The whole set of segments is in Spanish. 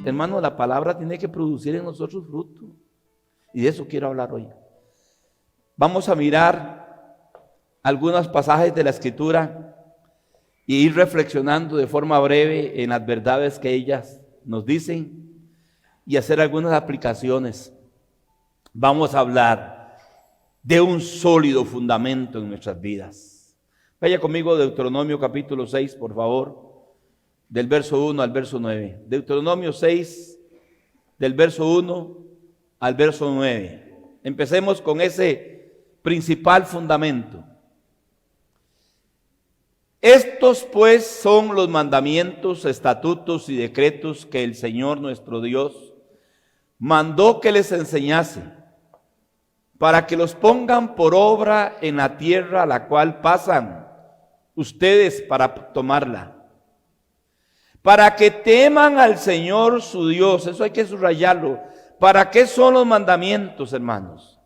Hermano, la palabra tiene que producir en nosotros fruto. Y de eso quiero hablar hoy. Vamos a mirar algunos pasajes de la Escritura y ir reflexionando de forma breve en las verdades que ellas nos dicen y hacer algunas aplicaciones. Vamos a hablar de un sólido fundamento en nuestras vidas. Vaya conmigo Deuteronomio capítulo 6, por favor, del verso 1 al verso 9. Deuteronomio 6, del verso 1 al verso 9. Empecemos con ese principal fundamento. Estos pues son los mandamientos, estatutos y decretos que el Señor nuestro Dios mandó que les enseñase, para que los pongan por obra en la tierra a la cual pasan ustedes para tomarla, para que teman al Señor su Dios. Eso hay que subrayarlo. ¿Para qué son los mandamientos, hermanos?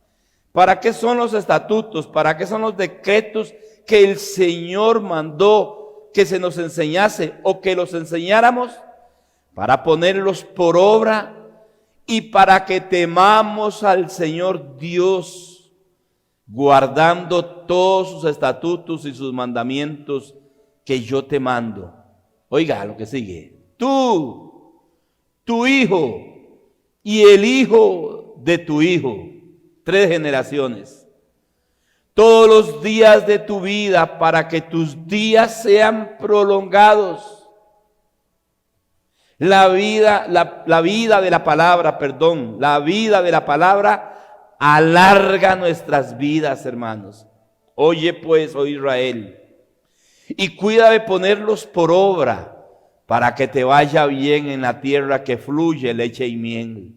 ¿Para qué son los estatutos? ¿Para qué son los decretos que el Señor mandó que se nos enseñase o que los enseñáramos? Para ponerlos por obra y para que temamos al Señor Dios, guardando todos sus estatutos y sus mandamientos que yo te mando. Oiga lo que sigue. Tú, tu hijo y el hijo de tu hijo, 3 generaciones, todos los días de tu vida, para que tus días sean prolongados. La vida de la palabra alarga nuestras vidas, hermanos. Oye pues, oh Israel, y cuida de ponerlos por obra, para que te vaya bien en la tierra que fluye leche y miel,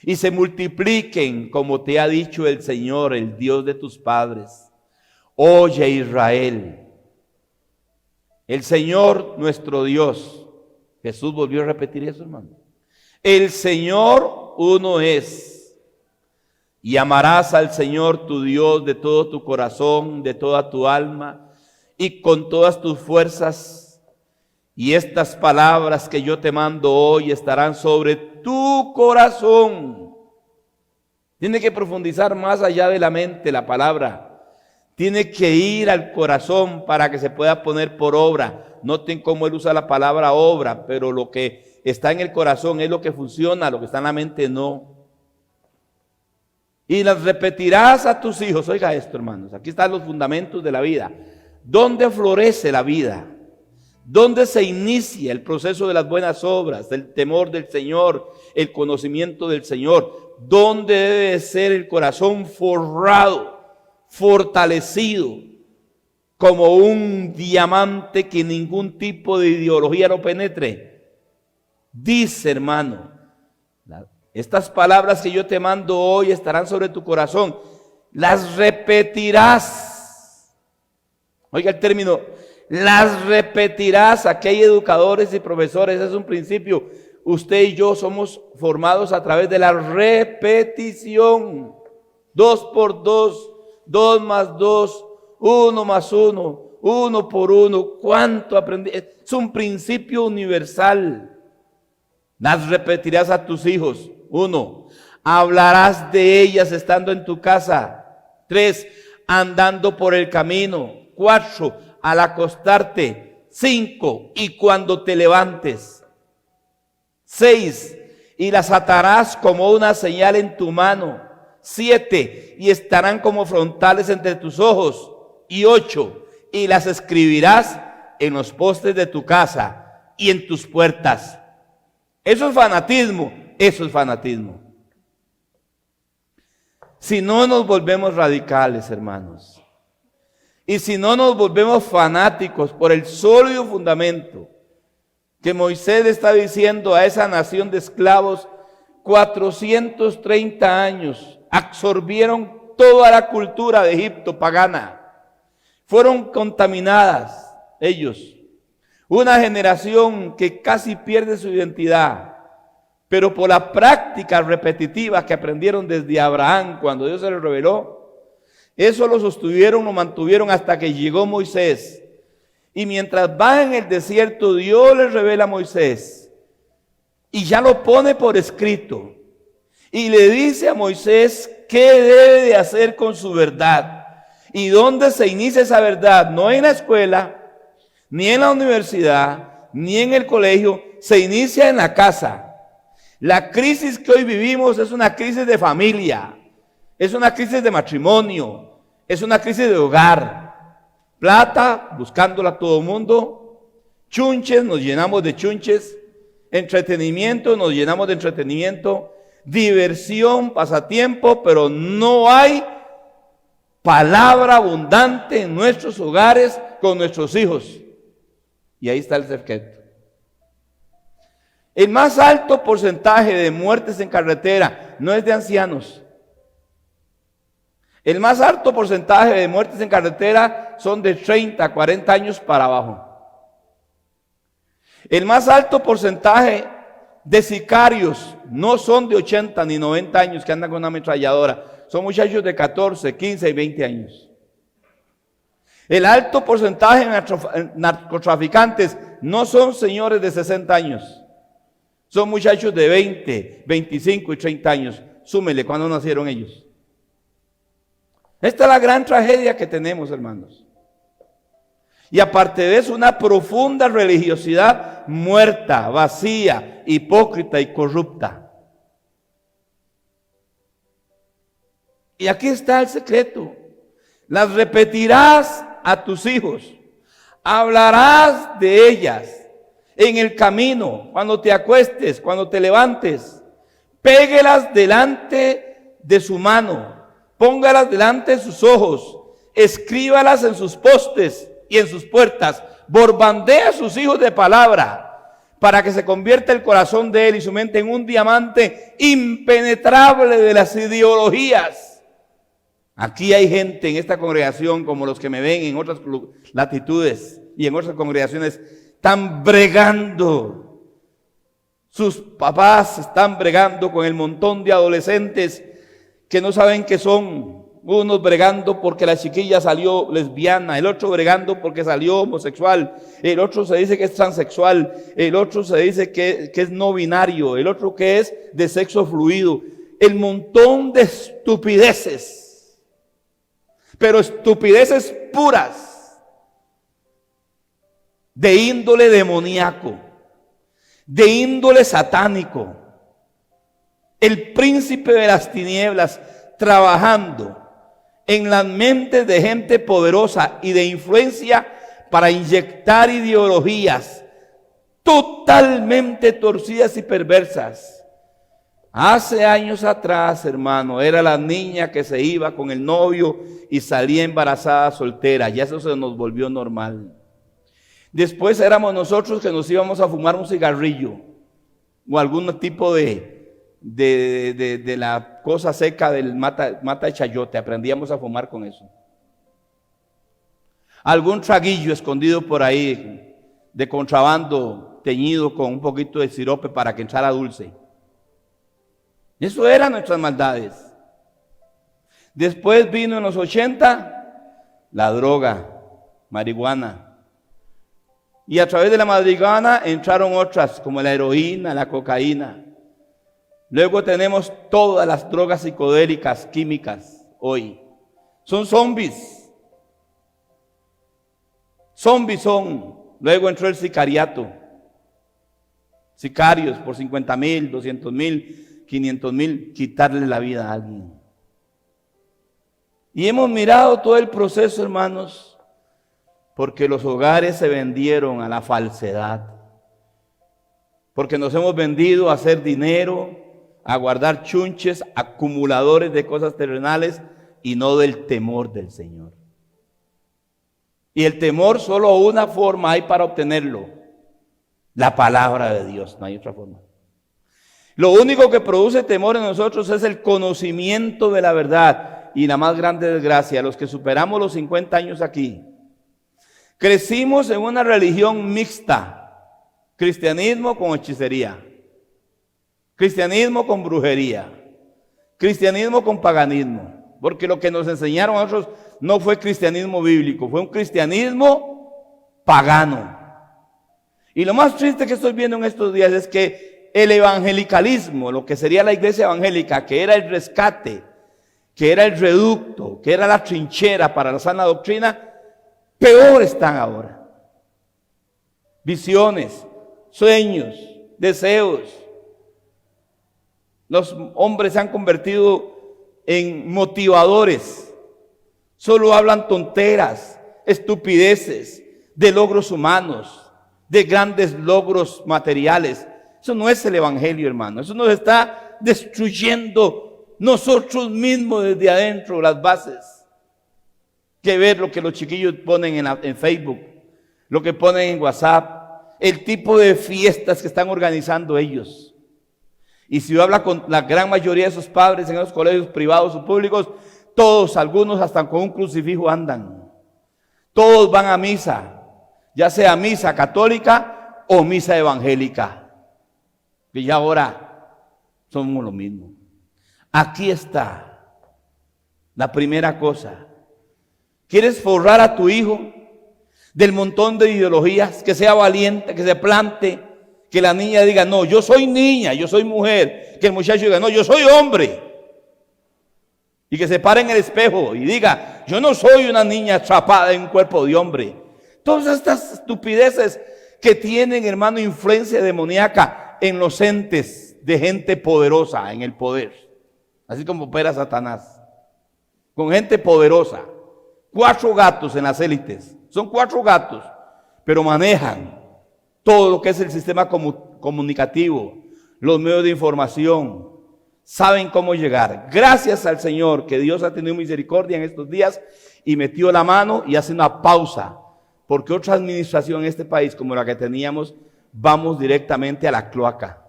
y se multipliquen como te ha dicho el Señor, el Dios de tus padres. Oye Israel, el Señor nuestro Dios. Jesús volvió a repetir eso, hermano. El Señor uno es, y amarás al Señor tu Dios de todo tu corazón, de toda tu alma y con todas tus fuerzas. Y estas palabras que yo te mando hoy estarán sobre tu corazón. Tiene que profundizar más allá de la mente la palabra. Tiene que ir al corazón para que se pueda poner por obra. Noten cómo él usa la palabra obra, pero lo que está en el corazón es lo que funciona, lo que está en la mente no. Y las repetirás a tus hijos. Oiga esto, hermanos, aquí están los fundamentos de la vida. ¿Dónde florece la vida? ¿Dónde se inicia el proceso de las buenas obras, del temor del Señor, el conocimiento del Señor? ¿Dónde debe ser el corazón forrado, fortalecido, como un diamante que ningún tipo de ideología lo penetre? Dice, hermano, estas palabras que yo te mando hoy estarán sobre tu corazón, las repetirás. Oiga el término, las repetirás. Aquí hay educadores y profesores, es un principio. Usted y yo somos formados a través de la repetición. 2 por 2, 2 más 2, 1 más 1, 1 por 1. ¿Cuánto aprendí? Es un principio universal. Las repetirás a tus hijos. 1. Hablarás de ellas estando en tu casa. 3. Andando por el camino. 4. Al acostarte. 5. Y cuando te levantes. 6. Y las atarás como una señal en tu mano. 7. Y estarán como frontales entre tus ojos. Y 8. Y las escribirás en los postes de tu casa y en tus puertas. Eso es fanatismo. Eso es fanatismo. Si no nos volvemos radicales, hermanos, y si no nos volvemos fanáticos por el sólido fundamento que Moisés está diciendo a esa nación de esclavos, 430 años absorbieron toda la cultura de Egipto pagana. Fueron contaminadas ellos. Una generación que casi pierde su identidad, pero por la práctica repetitiva que aprendieron desde Abraham cuando Dios se les reveló, eso lo sostuvieron, lo mantuvieron hasta que llegó Moisés. Y mientras van en el desierto, Dios les revela a Moisés y ya lo pone por escrito. Y le dice a Moisés qué debe de hacer con su verdad. ¿Y dónde se inicia esa verdad? No en la escuela, ni en la universidad, ni en el colegio. Se inicia en la casa. La crisis que hoy vivimos es una crisis de familia. Es una crisis de matrimonio. Es una crisis de hogar. Plata, buscándola a todo mundo. Chunches, nos llenamos de chunches. Entretenimiento, nos llenamos de entretenimiento. Diversión, pasatiempo, pero no hay palabra abundante en nuestros hogares con nuestros hijos. Y ahí está el secreto. El más alto porcentaje de muertes en carretera no es de ancianos. El más alto porcentaje de muertes en carretera son de 30, 40 años para abajo. El más alto porcentaje de sicarios no son de 80 ni 90 años que andan con una ametralladora. Son muchachos de 14, 15 y 20 años. El alto porcentaje de narcotraficantes no son señores de 60 años. Son muchachos de 20, 25 y 30 años. Súmele, ¿cuándo nacieron ellos? Esta es la gran tragedia que tenemos, hermanos. Y aparte de eso, una profunda religiosidad muerta, vacía, hipócrita y corrupta. Y aquí está el secreto. Las repetirás a tus hijos. Hablarás de ellas en el camino, cuando te acuestes, cuando te levantes. Péguelas delante de su mano. Póngalas delante de sus ojos. Escríbalas en sus postes y en sus puertas. Borbandea a sus hijos de palabra, para que se convierta el corazón de él y su mente en un diamante impenetrable de las ideologías. Aquí hay gente en esta congregación, como los que me ven en otras latitudes y en otras congregaciones, están bregando. Sus papás están bregando con el montón de adolescentes que no saben qué son. Unos bregando porque la chiquilla salió lesbiana, el otro bregando porque salió homosexual, el otro se dice que es transexual, el otro se dice que es no binario, el otro que es de sexo fluido. El montón de estupideces, pero estupideces puras, de índole demoníaco, de índole satánico. El príncipe de las tinieblas trabajando en las mentes de gente poderosa y de influencia para inyectar ideologías totalmente torcidas y perversas. Hace años atrás, hermano, era la niña que se iba con el novio y salía embarazada soltera. Ya eso se nos volvió normal. Después éramos nosotros que nos íbamos a fumar un cigarrillo o algún tipo de la cosa seca del mata de chayote. Aprendíamos a fumar con eso. Algún traguillo escondido por ahí de contrabando teñido con un poquito de sirope para que entrara dulce. Eso eran nuestras maldades. Después vino en los 80 la droga, marihuana. Y a través de la marihuana entraron otras como la heroína, la cocaína. Luego tenemos todas las drogas psicodélicas, químicas, hoy. Son zombies. Zombies son. Luego entró el sicariato. Sicarios por 50,000, 200,000, 500,000, quitarle la vida a alguien. Y hemos mirado todo el proceso, hermanos, porque los hogares se vendieron a la falsedad. Porque nos hemos vendido a hacer dinero, a guardar chunches, acumuladores de cosas terrenales y no del temor del Señor. Y el temor, solo una forma hay para obtenerlo: la palabra de Dios, no hay otra forma. Lo único que produce temor en nosotros es el conocimiento de la verdad. Y la más grande desgracia, los que superamos los 50 años aquí, crecimos en una religión mixta: cristianismo con hechicería, cristianismo con brujería, cristianismo con paganismo, porque lo que nos enseñaron a nosotros no fue cristianismo bíblico, fue un cristianismo pagano. Y lo más triste que estoy viendo en estos días es que el evangelicalismo, lo que sería la iglesia evangélica, que era el rescate, que era el reducto, que era la trinchera para la sana doctrina, peor están ahora. Visiones, sueños, deseos. Los hombres se han convertido en motivadores. Solo hablan tonteras, estupideces, de logros humanos, de grandes logros materiales. Eso no es el evangelio, hermano. Eso nos está destruyendo nosotros mismos desde adentro, las bases. Que ver lo que los chiquillos ponen en Facebook, lo que ponen en WhatsApp, el tipo de fiestas que están organizando ellos. Y si habla con la gran mayoría de sus padres en los colegios privados o públicos, todos, algunos hasta con un crucifijo andan. Todos van a misa, ya sea misa católica o misa evangélica. Que ya ahora somos lo mismo. Aquí está la primera cosa. ¿Quieres forrar a tu hijo del montón de ideologías? Que sea valiente, que se plante, que la niña diga, no, yo soy niña, yo soy mujer. Que el muchacho diga, no, yo soy hombre. Y que se pare en el espejo y diga, yo no soy una niña atrapada en un cuerpo de hombre. Todas estas estupideces que tienen, hermano, influencia demoníaca en los entes de gente poderosa en el poder. Así como opera Satanás. Con gente poderosa. 4 gatos en las élites. Son 4 gatos, pero manejan todo lo que es el sistema comunicativo, los medios de información. Saben cómo llegar. Gracias al Señor que Dios ha tenido misericordia en estos días y metió la mano y hace una pausa. Porque otra administración en este país como la que teníamos, vamos directamente a la cloaca.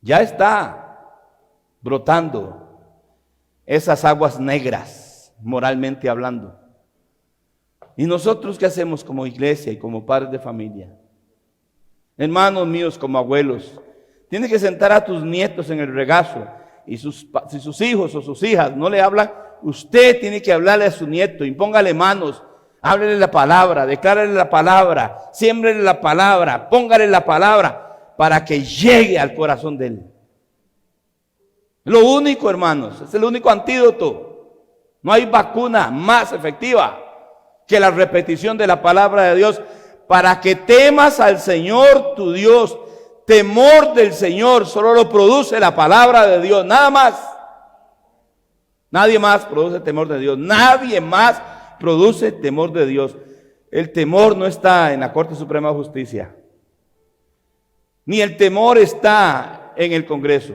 Ya está brotando esas aguas negras, moralmente hablando. ¿Y nosotros qué hacemos como iglesia y como padres de familia? Hermanos míos, como abuelos, tienes que sentar a tus nietos en el regazo. Y si sus hijos o sus hijas no le hablan, usted tiene que hablarle a su nieto, impóngale manos, háblele la palabra, declárele la palabra, siémbrele la palabra, póngale la palabra para que llegue al corazón de él. Lo único, hermanos, es el único antídoto. No hay vacuna más efectiva que la repetición de la palabra de Dios para que temas al Señor tu Dios. Temor del Señor solo lo produce la palabra de Dios, nada más. Nadie más produce temor de Dios, nadie más produce temor de Dios. El temor no está en la Corte Suprema de Justicia, ni el temor está en el Congreso,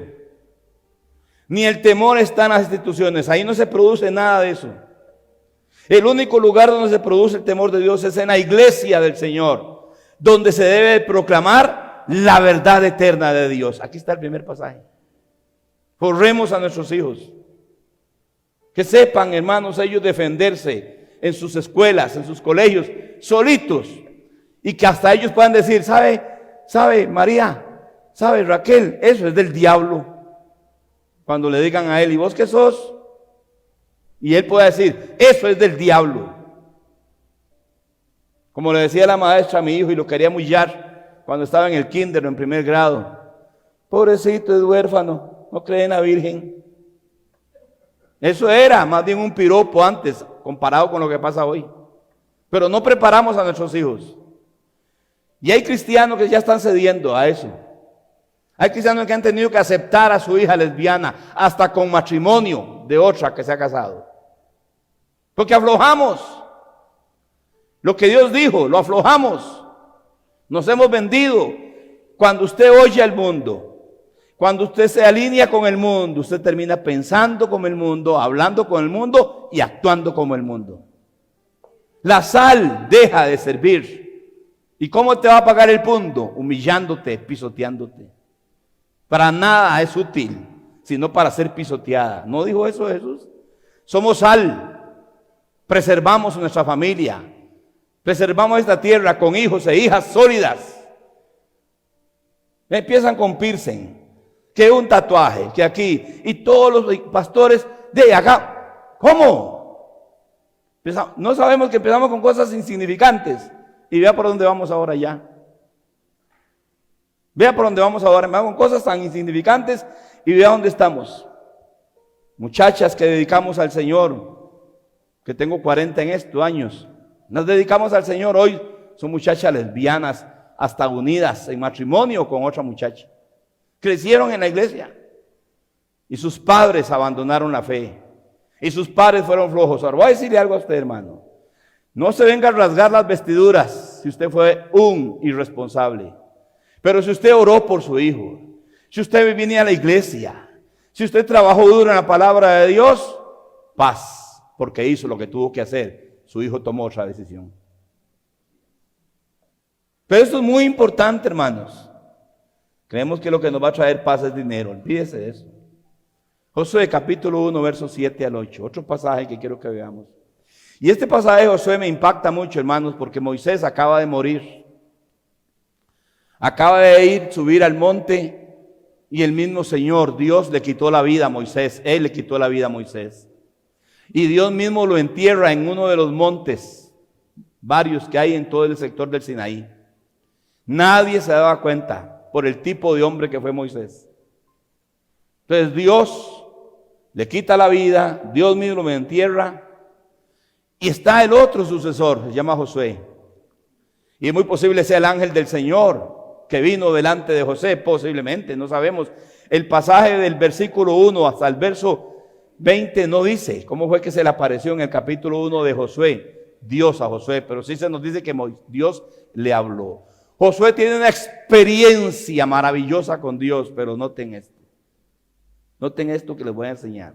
ni el temor está en las instituciones. Ahí no se produce nada de eso. El único lugar donde se produce el temor de Dios es en la iglesia del Señor, donde se debe proclamar la verdad eterna de Dios. Aquí está el primer pasaje. Forremos a nuestros hijos. Que sepan, hermanos, ellos defenderse en sus escuelas, en sus colegios, solitos. Y que hasta ellos puedan decir, ¿sabe María? ¿Sabe Raquel? Eso es del diablo. Cuando le digan a él, ¿y vos qué sos? Y él puede decir, eso es del diablo. Como le decía la maestra a mi hijo y lo quería humillar cuando estaba en el kinder o en primer grado. Pobrecito, es huérfano, no cree en la Virgen. Eso era más bien un piropo antes, comparado con lo que pasa hoy. Pero no preparamos a nuestros hijos. Y hay cristianos que ya están cediendo a eso. Hay cristianos que han tenido que aceptar a su hija lesbiana, hasta con matrimonio de otra que se ha casado. Porque aflojamos. Lo que Dios dijo, lo aflojamos. Nos hemos vendido. Cuando usted oye al mundo, cuando usted se alinea con el mundo, usted termina pensando como el mundo, hablando con el mundo y actuando como el mundo. La sal deja de servir. ¿Y cómo te va a pagar el mundo? Humillándote, pisoteándote. Para nada es útil, sino para ser pisoteada. ¿No dijo eso Jesús? Somos sal. Preservamos nuestra familia. Preservamos esta tierra con hijos e hijas sólidas. Empiezan con piercing, que un tatuaje, que aquí. Y todos los pastores de acá. ¿Cómo? No sabemos que empezamos con cosas insignificantes. Y vea por dónde vamos ahora ya. Vea por dónde vamos ahora, hermano, con cosas tan insignificantes y vea dónde estamos. Muchachas que dedicamos al Señor, que tengo 40 en estos años, nos dedicamos al Señor hoy, son muchachas lesbianas, hasta unidas en matrimonio con otra muchacha. Crecieron en la iglesia y sus padres abandonaron la fe y sus padres fueron flojos. Ahora voy a decirle algo a usted, hermano. No se venga a rasgar las vestiduras si usted fue un irresponsable. Pero si usted oró por su hijo, si usted venía a la iglesia, si usted trabajó duro en la palabra de Dios, paz, porque hizo lo que tuvo que hacer. Su hijo tomó otra decisión. Pero esto es muy importante, hermanos. Creemos que lo que nos va a traer paz es dinero. Olvídese de eso. Josué capítulo 1, versos 7 al 8. Otro pasaje que quiero que veamos. Y este pasaje de Josué me impacta mucho, hermanos, porque Moisés acaba de morir. Acaba de subir al monte y el mismo Señor, Dios le quitó la vida a Moisés. Él le quitó la vida a Moisés. Y Dios mismo lo entierra en uno de los montes, varios que hay en todo el sector del Sinaí. Nadie se daba cuenta por el tipo de hombre que fue Moisés. Entonces Dios le quita la vida, Dios mismo lo entierra y está el otro sucesor, se llama Josué. Y es muy posible sea el ángel del Señor que vino delante de José, posiblemente, no sabemos. El pasaje del versículo 1 hasta el verso 20 no dice cómo fue que se le apareció en el capítulo 1 de Josué, Dios a Josué, pero sí se nos dice que Dios le habló. Josué tiene una experiencia maravillosa con Dios, pero noten esto. Noten esto que les voy a enseñar.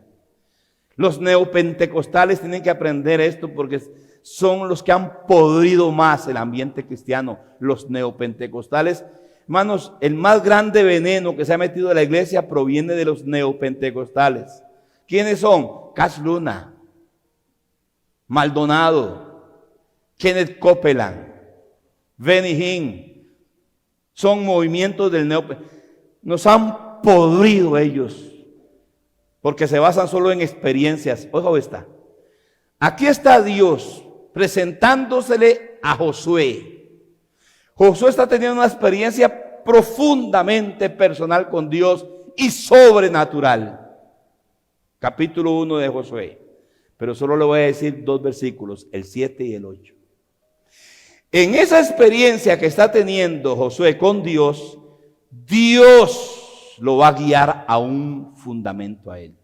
Los neopentecostales tienen que aprender esto porque son los que han podrido más el ambiente cristiano. Los neopentecostales, hermanos, el más grande veneno que se ha metido en la iglesia proviene de los neopentecostales. ¿Quiénes son? Cash Luna, Maldonado, Kenneth Copeland, Benny Hinn. Son movimientos del neopentecostalismo. Nos han podrido ellos porque se basan solo en experiencias. Ojo esta. Aquí está Dios presentándosele a Josué. Josué está teniendo una experiencia profundamente personal con Dios y sobrenatural. Capítulo 1 de Josué. Pero solo le voy a decir 2 versículos, el 7 y el 8. En esa experiencia que está teniendo Josué con Dios, Dios lo va a guiar a un fundamento a él.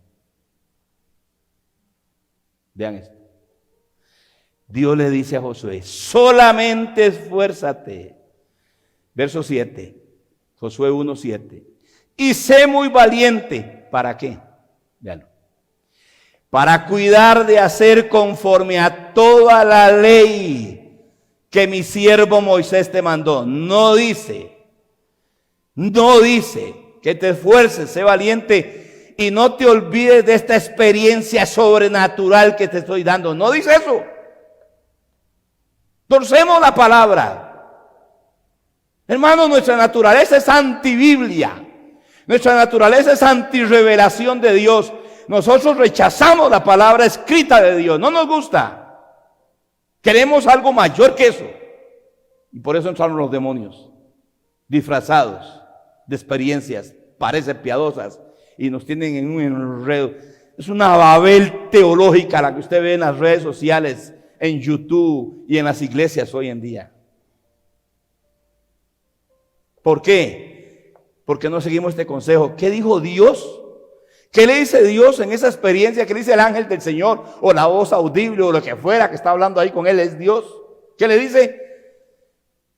Vean esto. Dios le dice a Josué, solamente esfuérzate. Verso 7, Josué 1:7. Y sé muy valiente. ¿Para qué? Véanlo. Para cuidar de hacer conforme a toda la ley que mi siervo Moisés te mandó. No dice que te esfuerces, sé valiente y no te olvides de esta experiencia sobrenatural que te estoy dando. No dice eso. Torcemos la palabra. Hermanos, nuestra naturaleza es antibiblia. Nuestra naturaleza es antirrevelación de Dios. Nosotros rechazamos la palabra escrita de Dios. No nos gusta. Queremos algo mayor que eso. Y por eso entraron los demonios, disfrazados de experiencias, parecen piadosas, y nos tienen en un enredo. Es una Babel teológica la que usted ve en las redes sociales, en YouTube y en las iglesias hoy en día. ¿Por qué? Porque no seguimos este consejo. ¿Qué dijo Dios? ¿Qué le dice Dios en esa experiencia? ¿Qué le dice el ángel del Señor? O la voz audible o lo que fuera que está hablando ahí con él es Dios. ¿Qué le dice?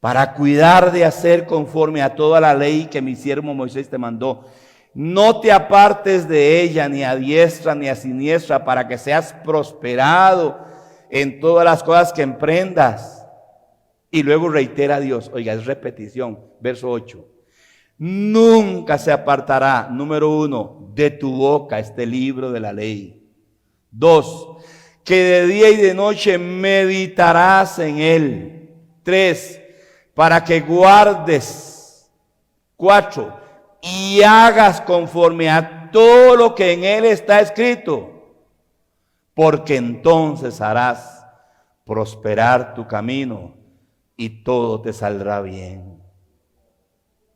Para cuidar de hacer conforme a toda la ley que mi siervo Moisés te mandó. No te apartes de ella ni a diestra ni a siniestra para que seas prosperado en todas las cosas que emprendas. Y luego reitera a Dios. Oiga, es repetición. Verso 8. Nunca se apartará, número 1, de tu boca este libro de la ley. 2, que de día y de noche meditarás en él. 3, para que guardes. 4, y hagas conforme a todo lo que en él está escrito, porque entonces harás prosperar tu camino y todo te saldrá bien.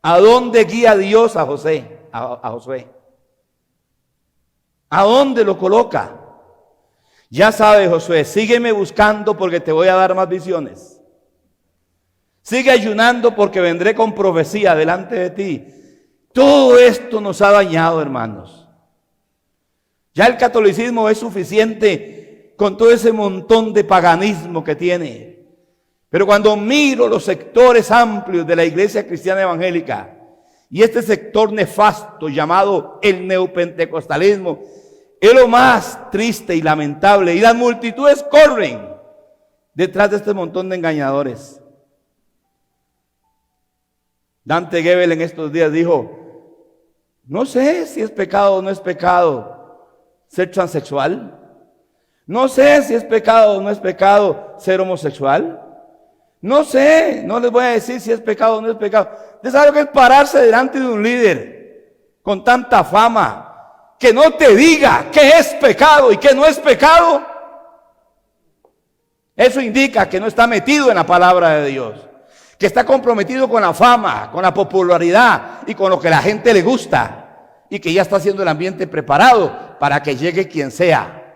¿A dónde guía Dios a José? A Josué. ¿A dónde lo coloca? Ya sabe Josué, sígueme buscando porque te voy a dar más visiones. Sigue ayunando porque vendré con profecía delante de ti. Todo esto nos ha dañado, hermanos. Ya el catolicismo es suficiente con todo ese montón de paganismo que tiene. Pero cuando miro los sectores amplios de la iglesia cristiana evangélica y este sector nefasto llamado el neopentecostalismo, es lo más triste y lamentable. Y las multitudes corren detrás de este montón de engañadores. Dante Gebel en estos días dijo, no sé si es pecado o no es pecado ser transexual. No sé si es pecado o no es pecado ser homosexual. No sé, no les voy a decir si es pecado o no es pecado. ¿Usted sabe lo que es pararse delante de un líder con tanta fama que no te diga qué es pecado y qué no es pecado? Eso indica que no está metido en la palabra de Dios, que está comprometido con la fama, con la popularidad y con lo que a la gente le gusta, y que ya está haciendo el ambiente preparado para que llegue quien sea,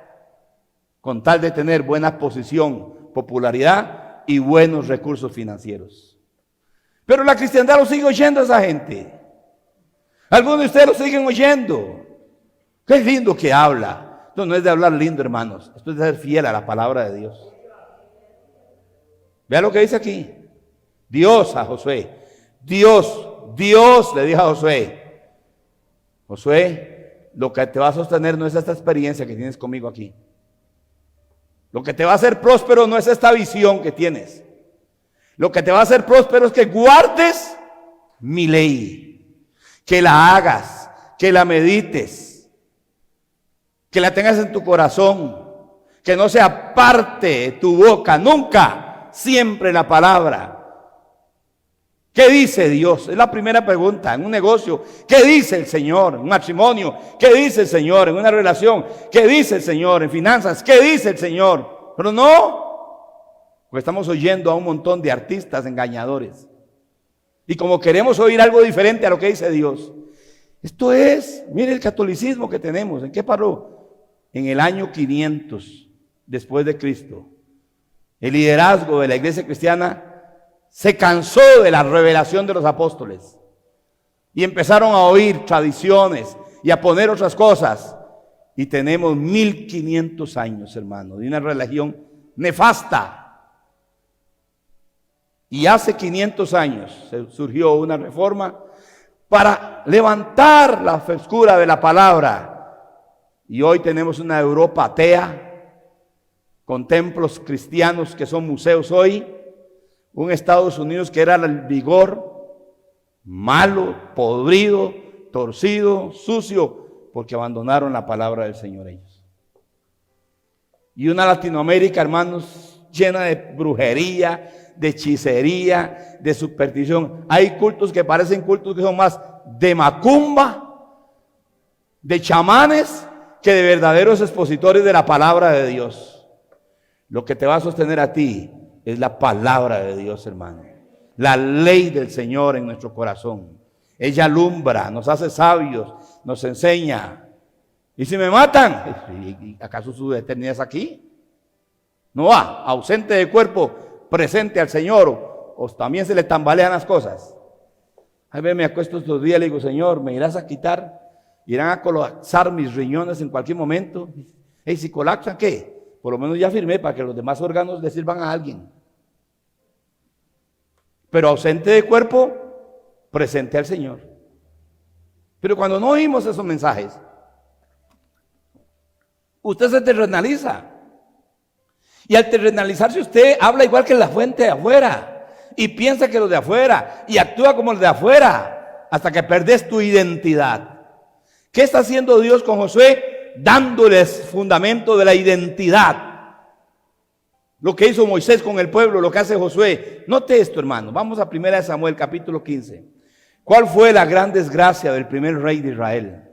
con tal de tener buena posición, popularidad y buenos recursos financieros. Pero la cristiandad lo sigue oyendo a esa gente. Algunos de ustedes lo siguen oyendo. Qué lindo que habla. Esto no es de hablar lindo, hermanos. Esto es de ser fiel a la palabra de Dios. Vea lo que dice aquí. Dios a Josué. Dios le dijo a Josué. Josué, lo que te va a sostener no es esta experiencia que tienes conmigo aquí. Lo que te va a hacer próspero no es esta visión que tienes. Lo que te va a hacer próspero es que guardes mi ley, que la hagas, que la medites, que la tengas en tu corazón, que no se aparte de tu boca nunca, siempre la palabra. ¿Qué dice Dios? Es la primera pregunta en un negocio. ¿Qué dice el Señor? En un matrimonio. ¿Qué dice el Señor? En una relación. ¿Qué dice el Señor? En finanzas. ¿Qué dice el Señor? Pero no, porque estamos oyendo a un montón de artistas engañadores. Y como queremos oír algo diferente a lo que dice Dios. Esto es, mire el catolicismo que tenemos. ¿En qué paró? En el año 500 después de Cristo. El liderazgo de la iglesia cristiana se cansó de la revelación de los apóstoles y empezaron a oír tradiciones y a poner otras cosas. Y tenemos 1500 años, hermano, de una religión nefasta. Y hace 500 años surgió una reforma para levantar la frescura de la palabra. Y hoy tenemos una Europa atea, con templos cristianos que son museos hoy. Un Estados Unidos que era el vigor, malo, podrido, torcido, sucio, porque abandonaron la palabra del Señor ellos. Y una Latinoamérica, hermanos, llena de brujería, de hechicería, de superstición. Hay cultos que parecen cultos que son más de macumba, de chamanes, que de verdaderos expositores de la palabra de Dios. Lo que te va a sostener a ti es la palabra de Dios, hermano. La ley del Señor en nuestro corazón. Ella alumbra, nos hace sabios, nos enseña. ¿Y si me matan? ¿Acaso su eternidad es aquí? No va, ausente de cuerpo, presente al Señor. O también se le tambalean las cosas. Ay, me acuesto estos días y le digo, Señor, ¿me irás a quitar? ¿Irán a colapsar mis riñones en cualquier momento? ¿Y si colapsan qué? Por lo menos ya firmé para que los demás órganos le sirvan a alguien. Pero ausente de cuerpo, presente al Señor. Pero cuando no oímos esos mensajes, usted se terrenaliza. Y al terrenalizarse usted habla igual que la fuente de afuera. Y piensa que los de afuera. Y actúa como los de afuera. Hasta que perdés tu identidad. ¿Qué está haciendo Dios con Josué? Dándoles fundamento de la identidad. Lo que hizo Moisés con el pueblo, lo que hace Josué. Note esto, hermano. Vamos a 1 Samuel, capítulo 15. ¿Cuál fue la gran desgracia del primer rey de Israel?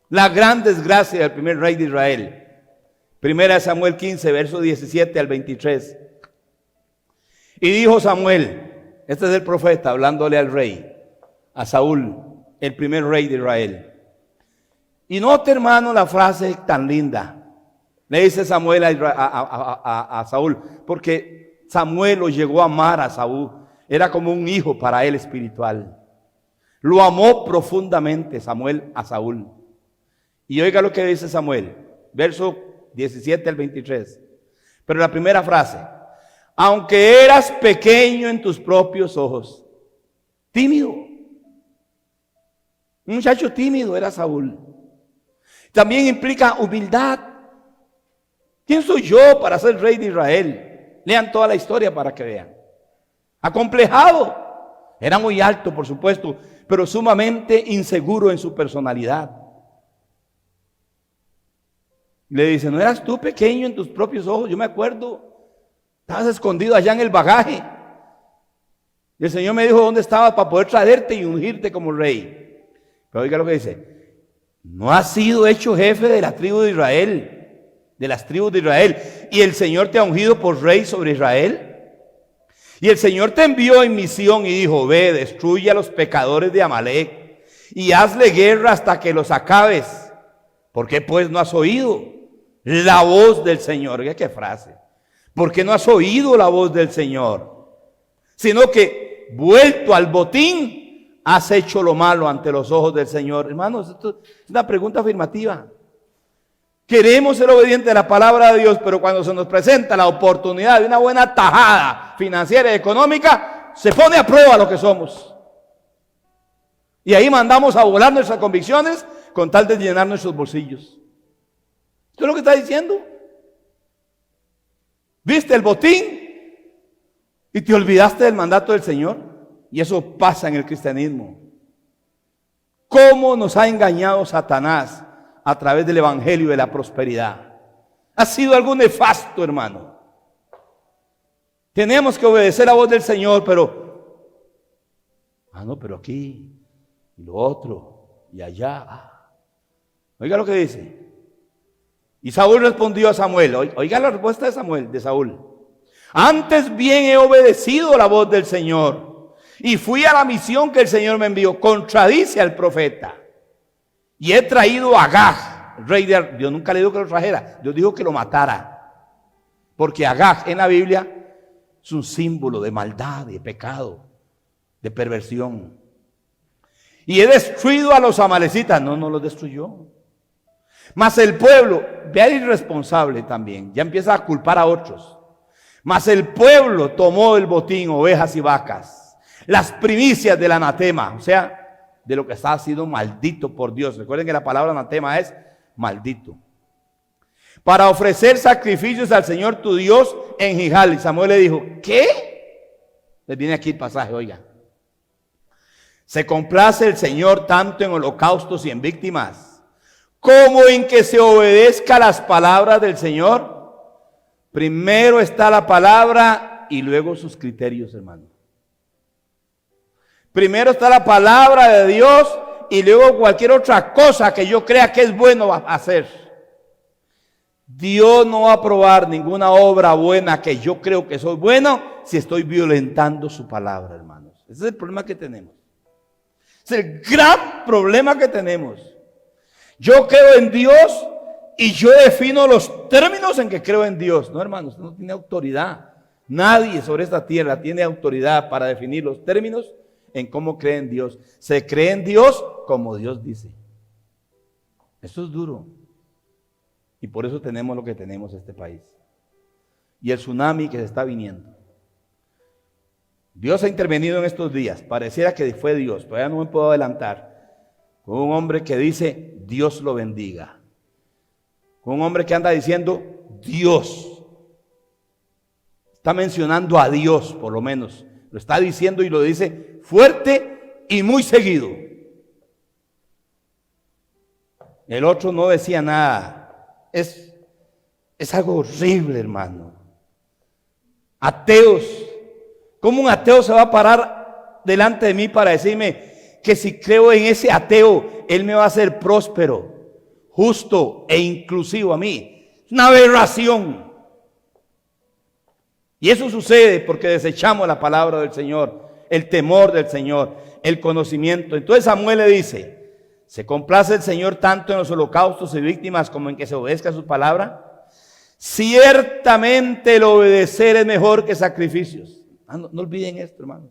La gran desgracia del primer rey de Israel. 1 Samuel 15, verso 17 al 23. Y dijo Samuel, este es el profeta hablándole al rey, a Saúl, el primer rey de Israel. Y note, hermano, la frase tan linda. Le dice Samuel a Saúl, porque Samuel lo llegó a amar a Saúl. Era como un hijo para él espiritual. Lo amó profundamente Samuel a Saúl. Y oiga lo que dice Samuel, verso 17 al 23. Pero la primera frase: aunque eras pequeño en tus propios ojos, tímido. Un muchacho tímido era Saúl. También implica humildad. ¿Quién soy yo para ser rey de Israel? Lean toda la historia para que vean. Acomplejado. Era muy alto, por supuesto, pero sumamente inseguro en su personalidad. Le dice: ¿no eras tú pequeño en tus propios ojos? Yo me acuerdo, estabas escondido allá en el bagaje. Y el Señor me dijo dónde estabas para poder traerte y ungirte como rey. Pero oiga lo que dice: no has sido hecho jefe de la tribu de Israel, de las tribus de Israel, y el Señor te ha ungido por rey sobre Israel. Y el Señor te envió en misión y dijo: ve, destruye a los pecadores de Amalec y hazle guerra hasta que los acabes. ¿Por qué pues no has oído la voz del Señor? Oiga qué frase. ¿Por qué no has oído la voz del Señor? Sino que, vuelto al botín, has hecho lo malo ante los ojos del Señor. Hermanos, esto es una pregunta afirmativa. Queremos ser obedientes a la palabra de Dios, pero cuando se nos presenta la oportunidad de una buena tajada financiera y económica, se pone a prueba lo que somos. Y ahí mandamos a volar nuestras convicciones con tal de llenar nuestros bolsillos. ¿Esto es lo que está diciendo? ¿Viste el botín y te olvidaste del mandato del Señor? Y eso pasa en el cristianismo. ¿Cómo nos ha engañado Satanás a través del evangelio de la prosperidad? Ha sido algo nefasto, hermano. Tenemos que obedecer la voz del Señor, pero pero aquí y lo otro y allá. Oiga lo que dice. Y Saúl respondió a Samuel. Oiga la respuesta de Saúl. Antes bien he obedecido la voz del Señor y fui a la misión que el Señor me envió. Contradice al profeta. Y he traído a Agag, rey de... Dios nunca le dijo que lo trajera. Dios dijo que lo matara. Porque Agag en la Biblia es un símbolo de maldad, de pecado, de perversión. Y he destruido a los amalecitas. No los destruyó. Mas el pueblo, vea el irresponsable también, ya empieza a culpar a otros. Mas el pueblo tomó el botín, ovejas y vacas, las primicias del anatema, o sea, de lo que está sido maldito por Dios. Recuerden que la palabra anatema es maldito. Para ofrecer sacrificios al Señor tu Dios en Gilgal. Y Samuel le dijo: ¿qué? Les viene aquí el pasaje, oiga. Se complace el Señor tanto en holocaustos y en víctimas, como en que se obedezca las palabras del Señor. Primero está la palabra y luego sus criterios, hermano. Primero está la palabra de Dios y luego cualquier otra cosa que yo crea que es bueno hacer. Dios no va a aprobar ninguna obra buena que yo creo que soy bueno si estoy violentando su palabra, hermanos. Ese es el problema que tenemos. Es el gran problema que tenemos. Yo creo en Dios y yo defino los términos en que creo en Dios. No, hermanos, usted no tiene autoridad. Nadie sobre esta tierra tiene autoridad para definir los términos en cómo cree en Dios. Se cree en Dios como Dios dice. Esto es duro. Y por eso tenemos lo que tenemos en este país. Y el tsunami que se está viniendo. Dios ha intervenido en estos días. Pareciera que fue Dios. Todavía no me puedo adelantar. Con un hombre que dice: Dios lo bendiga. Con un hombre que anda diciendo: Dios. Está mencionando a Dios, por lo menos. Lo está diciendo y lo dice fuerte y muy seguido. El otro no decía nada. Es algo horrible, hermano. Ateos. ¿Cómo un ateo se va a parar delante de mí para decirme que si creo en ese ateo, él me va a hacer próspero, justo e inclusivo a mí? Es una aberración. Y eso sucede porque desechamos la palabra del Señor. el temor del Señor, el conocimiento. Entonces Samuel le dice, ¿se complace el Señor tanto en los holocaustos y víctimas como en que se obedezca su palabra? Ciertamente el obedecer es mejor que sacrificios. No olviden esto, hermanos.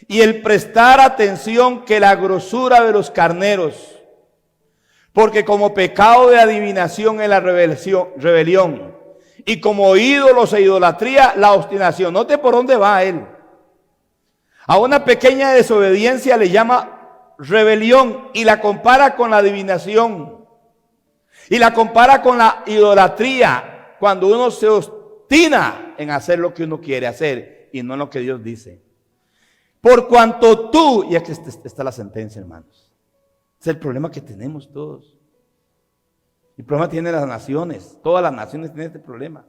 Y el prestar atención que la grosura de los carneros, porque como pecado de adivinación es la rebelión, y como ídolos e idolatría la obstinación. Note por dónde va él. A una pequeña desobediencia le llama rebelión y la compara con la adivinación. Y la compara con la idolatría, cuando uno se obstina en hacer lo que uno quiere hacer y no lo que Dios dice. Por cuanto tú, y aquí está la sentencia, hermanos. Es el problema que tenemos todos. El problema tiene las naciones. Todas las naciones tienen este problema.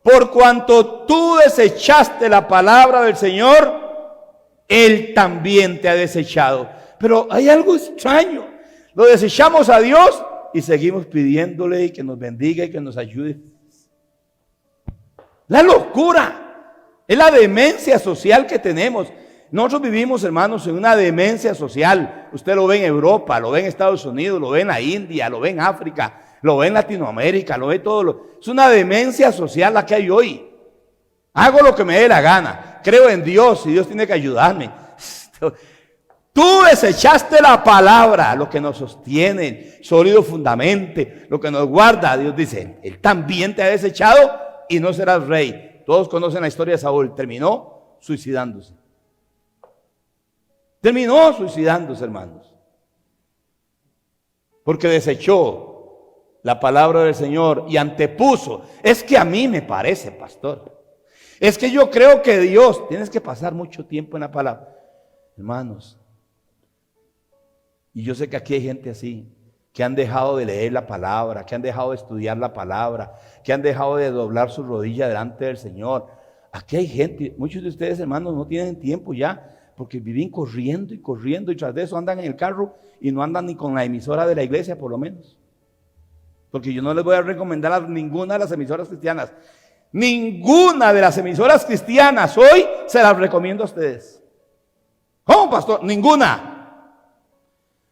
Por cuanto tú desechaste la palabra del Señor, Él también te ha desechado. Pero hay algo extraño. Lo desechamos a Dios y seguimos pidiéndole que nos bendiga y que nos ayude. La locura. Es la demencia social que tenemos. Nosotros vivimos, hermanos, en una demencia social. Usted lo ve en Europa, lo ve en Estados Unidos, lo ve en la India, lo ve en África, lo ve en Latinoamérica, lo ve todo. Es una demencia social la que hay hoy. Hago lo que me dé la gana. Creo en Dios y Dios tiene que ayudarme. Tú desechaste la palabra, lo que nos sostiene, sólido fundamento, lo que nos guarda. Dios dice, Él también te ha desechado y no serás rey. Todos conocen la historia de Saúl. Terminó suicidándose. Terminó suicidándose, hermanos. Porque desechó la palabra del Señor y antepuso. Es que a mí me parece, pastor. Es que yo creo que Dios, tienes que pasar mucho tiempo en la palabra. Hermanos, y yo sé que aquí hay gente así, que han dejado de leer la palabra, que han dejado de estudiar la palabra, que han dejado de doblar su rodilla delante del Señor. Aquí hay gente, muchos de ustedes, hermanos, no tienen tiempo ya, porque viven corriendo y tras de eso andan en el carro y no andan ni con la emisora de la iglesia, por lo menos. Porque yo no les voy a recomendar a ninguna de las emisoras cristianas. Ninguna de las emisoras cristianas hoy se las recomiendo a ustedes. ¿Cómo, pastor? Ninguna.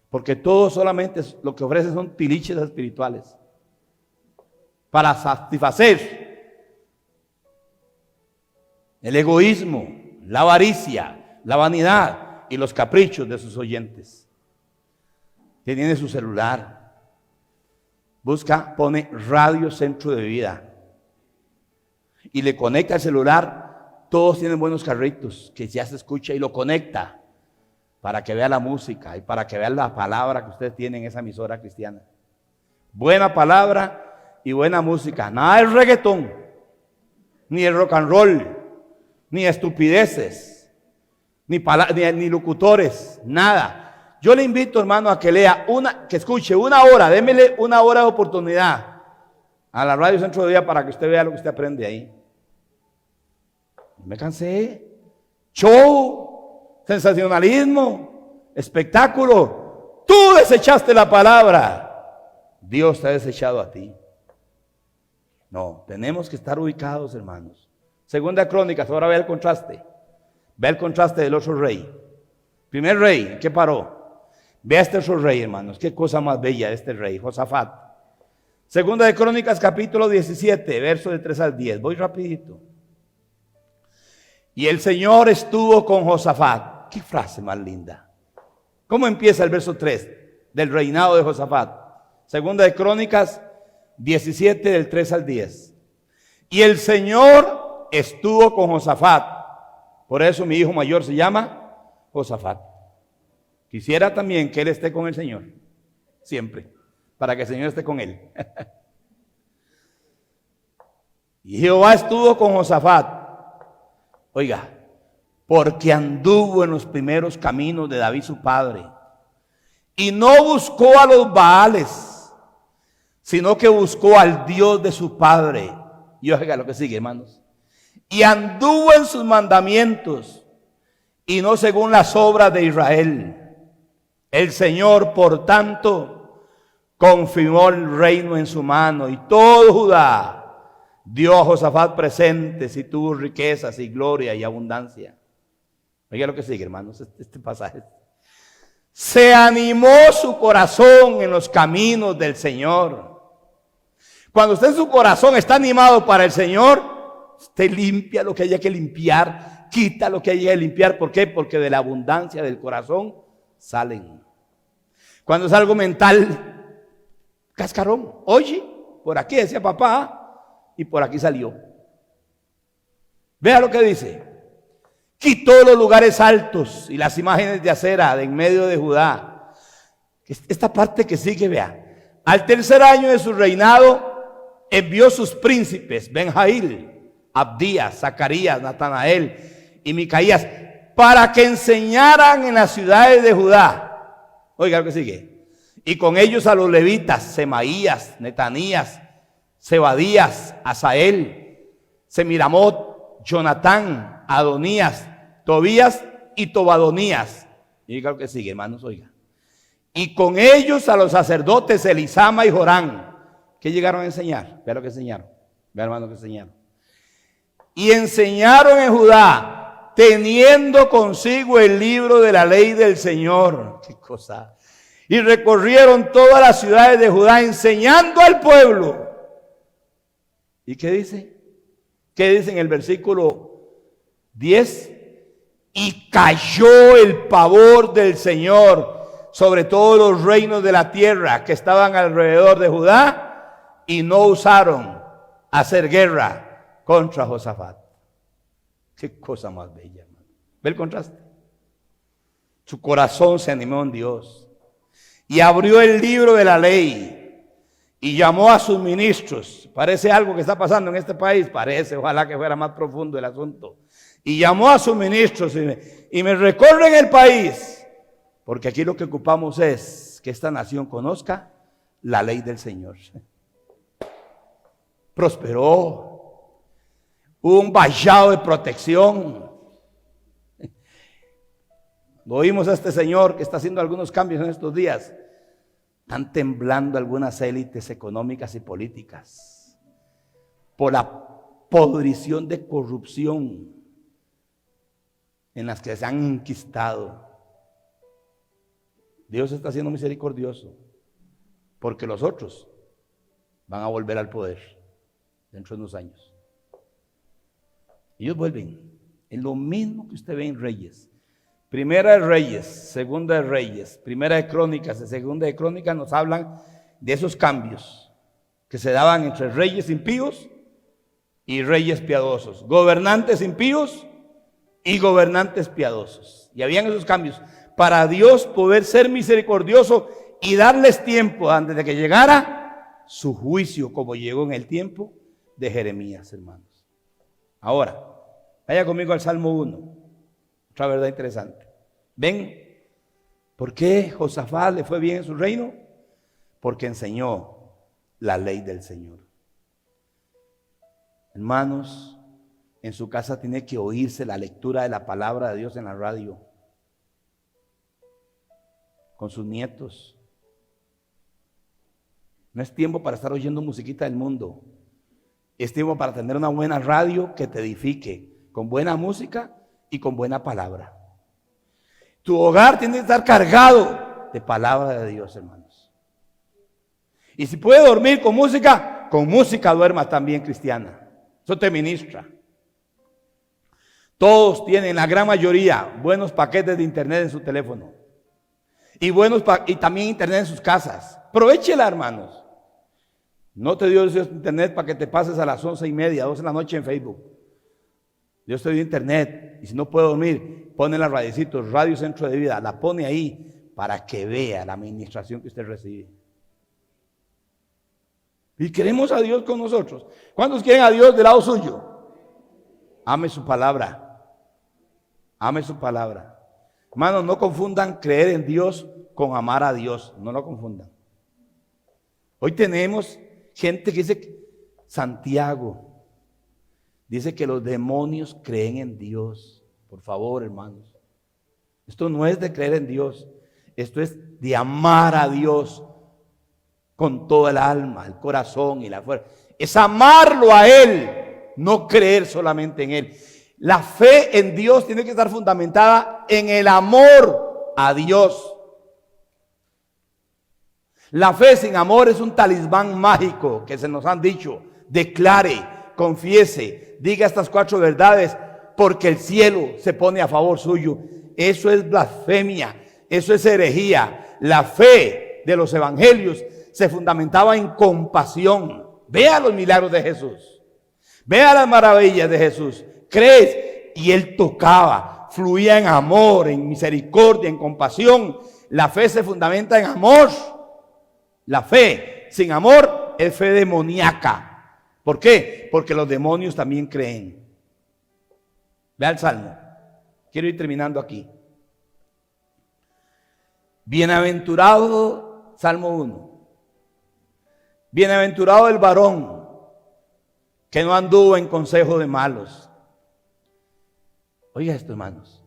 Porque todo solamente lo que ofrecen son tiliches espirituales para satisfacer el egoísmo, la avaricia, la vanidad y los caprichos de sus oyentes. Que tiene su celular, busca, pone Radio Centro de Vida y le conecta el celular. Todos tienen buenos carritos que ya se escucha y lo conecta para que vea la música y para que vea la palabra que ustedes tienen en esa emisora cristiana. Buena palabra y buena música. Nada de reggaetón, ni el rock and roll, ni estupideces, ni locutores, nada. Yo le invito, hermano, a que lea que escuche una hora, démele una hora de oportunidad a la Radio Centro de Vida para que usted vea lo que usted aprende ahí. Me cansé. Show, sensacionalismo, espectáculo. Tú desechaste la palabra. Dios te ha desechado a ti. No, tenemos que estar ubicados, hermanos. Segunda Crónicas, ahora ve el contraste. Ve el contraste del otro rey. Primer rey, ¿qué paró? Ve a este otro rey, hermanos. Qué cosa más bella este rey, Josafat. Segunda de Crónicas, capítulo 17, verso de 3 al 10. Voy rapidito. Y el Señor estuvo con Josafat. Qué frase más linda. ¿Cómo empieza el verso 3 del reinado de Josafat? Segunda de Crónicas 17, del 3 al 10. Y el Señor estuvo con Josafat. Por eso mi hijo mayor se llama Josafat. Quisiera también que él esté con el Señor. Siempre. Para que el Señor esté con él. Y Jehová estuvo con Josafat. Oiga, porque anduvo en los primeros caminos de David su padre. Y no buscó a los Baales, sino que buscó al Dios de su padre. Y oiga lo que sigue, hermanos. Y anduvo en sus mandamientos y no según las obras de Israel. El Señor, por tanto, confirmó el reino en su mano y todo Judá dio a Josafat presentes y tuvo riquezas y gloria y abundancia. Oiga lo que sigue, hermanos, este pasaje. Se animó su corazón en los caminos del Señor. Cuando usted en su corazón está animado para el Señor, usted limpia lo que haya que limpiar, quita lo que haya que limpiar. ¿Por qué? Porque de la abundancia del corazón salen. Cuando es algo mental, cascarón. Oye, por aquí decía papá y por aquí salió. Vea lo que dice. Quitó los lugares altos y las imágenes de acera de en medio de Judá. Esta parte que sigue, vea. Al tercer año de su reinado, envió sus príncipes, Benjail, Abdías, Zacarías, Natanael y Micaías, para que enseñaran en las ciudades de Judá. Oiga lo que sigue. Y con ellos a los levitas, Semaías, Netanías, Zebadías, Asael, Semiramot, Jonatán, Adonías, Tobías y Tobadonías. Y diga lo que sigue, hermanos, oiga. Y con ellos a los sacerdotes Elisama y Jorán. ¿Qué llegaron a enseñar? Vea lo que enseñaron. Vea, hermano, que enseñaron. Y enseñaron en Judá, teniendo consigo el libro de la ley del Señor. Qué cosa. Y recorrieron todas las ciudades de Judá enseñando al pueblo. ¿Y qué dice? ¿Qué dice en el versículo 10? Y cayó el pavor del Señor sobre todos los reinos de la tierra que estaban alrededor de Judá y no osaron hacer guerra contra Josafat. Qué cosa más bella, hermano. ¿Ve el contraste? Su corazón se animó en Dios y abrió el libro de la ley y llamó a sus ministros. Parece algo que está pasando en este país, parece, ojalá que fuera más profundo el asunto. Y llamó a sus ministros y me recorren el país, porque aquí lo que ocupamos es que esta nación conozca la ley del Señor. Prosperó, hubo un vallado de protección. Lo oímos a este señor que está haciendo algunos cambios en estos días. Están temblando algunas élites económicas y políticas por la podrición de corrupción en las que se han enquistado. Dios está siendo misericordioso porque los otros van a volver al poder dentro de unos años. Ellos vuelven en lo mismo que usted ve en Reyes. Primera de Reyes, segunda de Reyes, primera de Crónicas y segunda de Crónicas nos hablan de esos cambios que se daban entre reyes impíos y reyes piadosos, gobernantes impíos y gobernantes piadosos. Y habían esos cambios para Dios poder ser misericordioso y darles tiempo antes de que llegara su juicio, como llegó en el tiempo de Jeremías, hermanos. Ahora, vaya conmigo al Salmo 1, otra verdad interesante. ¿Ven por qué Josafat le fue bien en su reino? Porque enseñó la ley del Señor. Hermanos, en su casa tiene que oírse la lectura de la palabra de Dios en la radio, con sus nietos. No es tiempo para estar oyendo musiquita del mundo. Es tiempo para tener una buena radio que te edifique, con buena música y con buena palabra. Tu hogar tiene que estar cargado de palabra de Dios, hermanos. Y si puede dormir con música duerma también cristiana. Eso te ministra. Todos tienen, la gran mayoría, buenos paquetes de internet en su teléfono. Y también internet en sus casas. Aprovechela, hermanos. No te dio Dios internet para que te pases a las 11:30, 12 de la noche en Facebook. Dios te dio internet. Y si no puede dormir, pone la radiecito, Radio Centro de Vida. La pone ahí para que vea la administración que usted recibe. Y queremos a Dios con nosotros. ¿Cuántos quieren a Dios del lado suyo? Ame su palabra. Ame su palabra. Hermanos, no confundan creer en Dios con amar a Dios. No lo confundan. Hoy tenemos gente que dice, Santiago dice que los demonios creen en Dios. Por favor, hermanos. Esto no es de creer en Dios. Esto es de amar a Dios con toda el alma, el corazón y la fuerza. Es amarlo a Él, no creer solamente en Él. La fe en Dios tiene que estar fundamentada en el amor a Dios. La fe sin amor es un talismán mágico que se nos han dicho. Declare, confiese, diga estas 4 verdades porque el cielo se pone a favor suyo. Eso es blasfemia, eso es herejía. La fe de los evangelios se fundamentaba en compasión. Vea los milagros de Jesús. Vea las maravillas de Jesús. Crees, y Él tocaba, fluía en amor, en misericordia, en compasión. La fe se fundamenta en amor. La fe sin amor es fe demoníaca. ¿Por qué? Porque los demonios también creen. Vea el Salmo. Quiero ir terminando aquí. Bienaventurado, Salmo 1. Bienaventurado el varón que no anduvo en consejo de malos. Oiga esto, hermanos.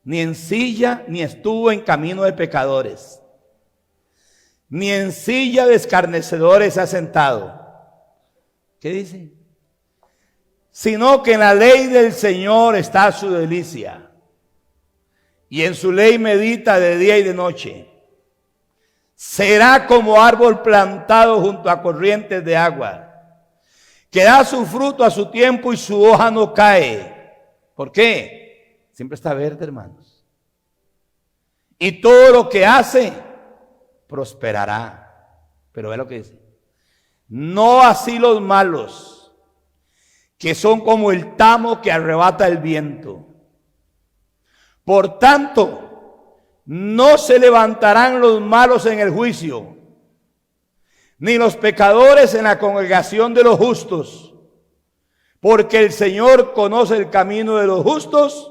Ni en silla ni estuvo en camino de pecadores, ni en silla de escarnecedores se ha sentado. ¿Qué dice? Sino que en la ley del Señor está su delicia, y en su ley medita de día y de noche. Será como árbol plantado junto a corrientes de agua, que da su fruto a su tiempo y su hoja no cae. ¿Por qué? Siempre está verde, hermanos. Y todo lo que hace prosperará. Pero ve lo que dice. No así los malos, que son como el tamo que arrebata el viento. Por tanto, no se levantarán los malos en el juicio, ni los pecadores en la congregación de los justos. Porque el Señor conoce el camino de los justos,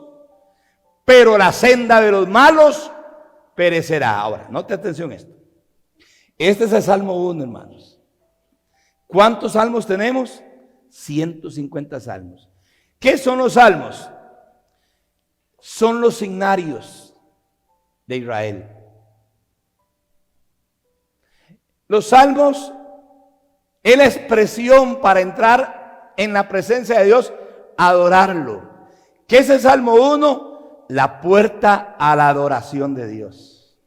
pero la senda de los malos perecerá. Ahora, note atención a esto. Este es el Salmo 1, hermanos. ¿Cuántos salmos tenemos? 150 salmos. ¿Qué son los salmos? Son los signarios de Israel. Los salmos es la expresión para entrar en la presencia de Dios, adorarlo. ¿Qué es el Salmo 1? La puerta a la adoración de Dios.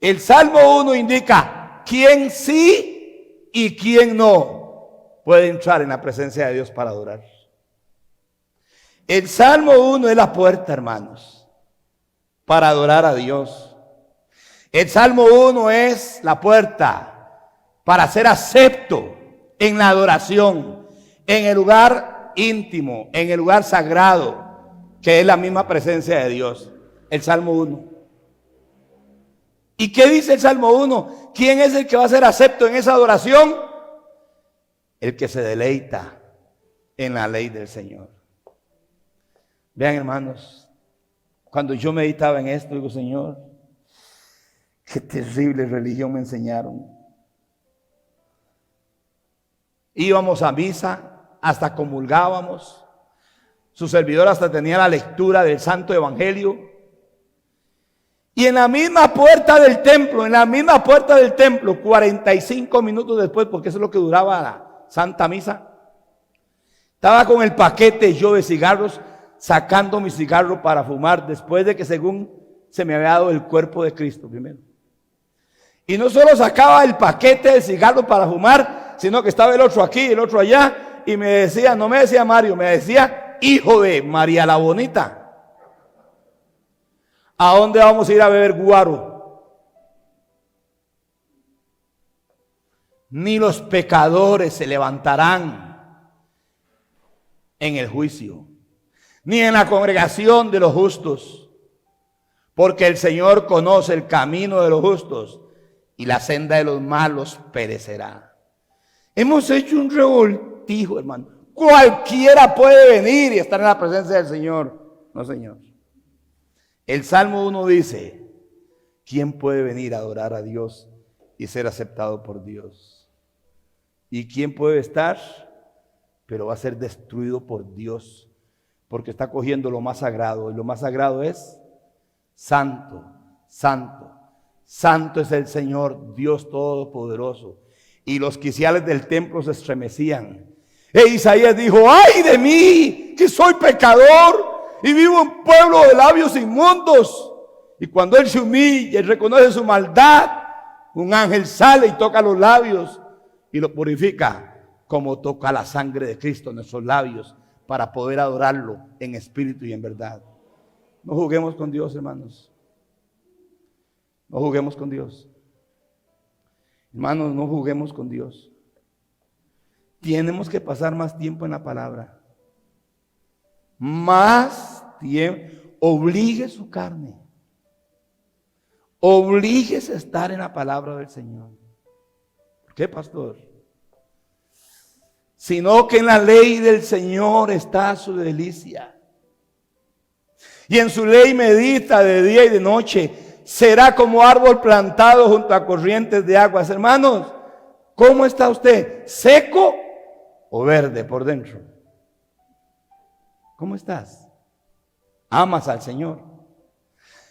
El Salmo 1 indica quién sí y quién no puede entrar en la presencia de Dios para adorar. El Salmo 1 es la puerta, hermanos, para adorar a Dios. El Salmo 1 es la puerta para ser acepto en la adoración, en el lugar íntimo, en el lugar sagrado, que es la misma presencia de Dios. El Salmo 1. ¿Y qué dice el Salmo 1? ¿Quién es el que va a ser acepto en esa adoración? El que se deleita en la ley del Señor. Vean, hermanos, cuando yo meditaba en esto, digo, Señor, qué terrible religión me enseñaron. Íbamos a misa, hasta comulgábamos. Su servidor hasta tenía la lectura del Santo Evangelio. Y en la misma puerta del templo, 45 minutos después, porque eso es lo que duraba la Santa Misa, estaba con el paquete yo de cigarros, sacando mi cigarro para fumar, después de que según se me había dado el cuerpo de Cristo primero. Y no solo sacaba el paquete de cigarro para fumar, sino que estaba el otro aquí, el otro allá, y me decía, no me decía Mario, me decía hijo de María la Bonita. ¿A dónde vamos a ir a beber guaro? Ni los pecadores se levantarán en el juicio, ni en la congregación de los justos, porque el Señor conoce el camino de los justos y la senda de los malos perecerá. Hemos hecho un revoltijo, hermano. Cualquiera puede venir y estar en la presencia del Señor. No, Señor. El Salmo 1 dice, ¿quién puede venir a adorar a Dios y ser aceptado por Dios? ¿Y quién puede estar? Pero va a ser destruido por Dios, porque está cogiendo lo más sagrado, y lo más sagrado es santo, santo, santo es el Señor, Dios Todopoderoso. Y los quiciales del templo se estremecían. E Isaías dijo: ¡ay de mí, que soy pecador y vivo en pueblo de labios inmundos! Y cuando él se humilla y reconoce su maldad, un ángel sale y toca los labios y lo purifica, como toca la sangre de Cristo en nuestros labios, para poder adorarlo en espíritu y en verdad. No juguemos con Dios, hermanos. No juguemos con Dios. Hermanos, no juguemos con Dios. Tenemos que pasar más tiempo en la palabra. Más tiempo. Obligue su carne. Oblíguese a estar en la palabra del Señor. ¿Por qué, pastor? Sino que en la ley del Señor está su delicia. Y en su ley medita de día y de noche. Será como árbol plantado junto a corrientes de aguas. Hermanos, ¿cómo está usted? ¿Seco o verde por dentro? ¿Cómo estás? ¿Amas al Señor?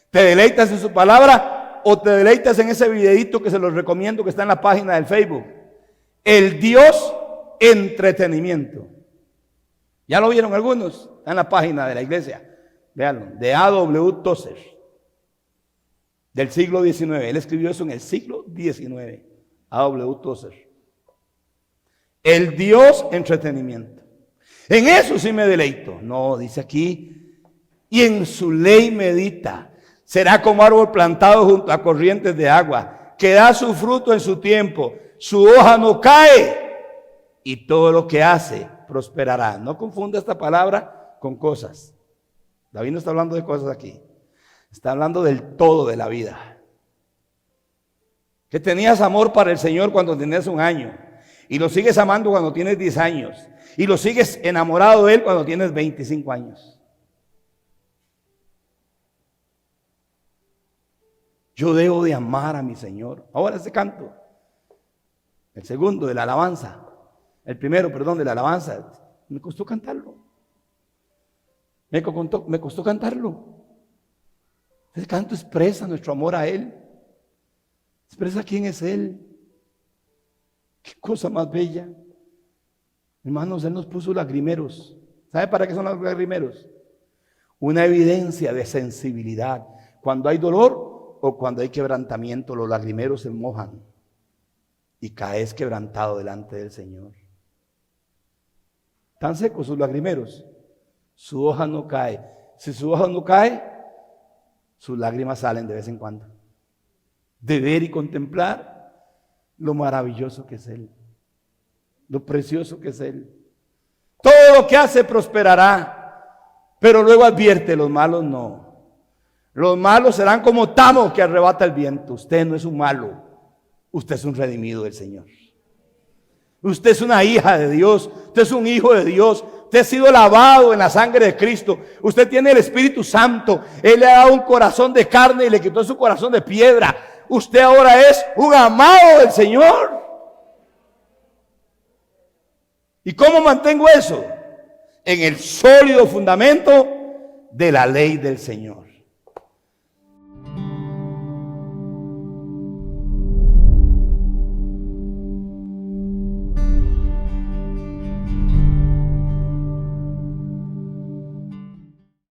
¿Te deleitas en su palabra o te deleitas en ese videito que se los recomiendo, que está en la página del Facebook? El Dios entretenimiento. ¿Ya lo vieron algunos? Está en la página de la iglesia. Véanlo, de A.W. Tozer, del siglo XIX. Él escribió eso en el siglo XIX. A.W. Tozer. El Dios entretenimiento. En eso sí me deleito. No, dice aquí, y en su ley medita. Será como árbol plantado junto a corrientes de agua, que da su fruto en su tiempo, su hoja no cae, y todo lo que hace prosperará. No confunda esta palabra con cosas. David no está hablando de cosas aquí. Está hablando del todo de la vida. Que tenías amor para el Señor cuando tenías 1 año. Y lo sigues amando cuando tienes 10 años. Y lo sigues enamorado de Él cuando tienes 25 años. Yo debo de amar a mi Señor. Ahora ese canto. El segundo de la alabanza. El primero, perdón, de la alabanza. Me costó cantarlo. Me costó cantarlo. El canto expresa nuestro amor a Él. Expresa quién es Él. Qué cosa más bella. Hermanos, Él nos puso lagrimeros. ¿Sabe para qué son los lagrimeros? Una evidencia de sensibilidad. Cuando hay dolor o cuando hay quebrantamiento, los lagrimeros se mojan y caes quebrantado delante del Señor. Tan secos sus lagrimeros, su hoja no cae. Si su hoja no cae, sus lágrimas salen de vez en cuando. De ver y contemplar lo maravilloso que es Él, lo precioso que es Él. Todo lo que hace prosperará, pero luego advierte: los malos no. Los malos serán como tamo que arrebata el viento. Usted no es un malo, usted es un redimido del Señor. Usted es una hija de Dios, usted es un hijo de Dios. Usted ha sido lavado en la sangre de Cristo. Usted tiene el Espíritu Santo. Él le ha dado un corazón de carne y le quitó su corazón de piedra. Usted ahora es un amado del Señor. ¿Y cómo mantengo eso? En el sólido fundamento de la ley del Señor.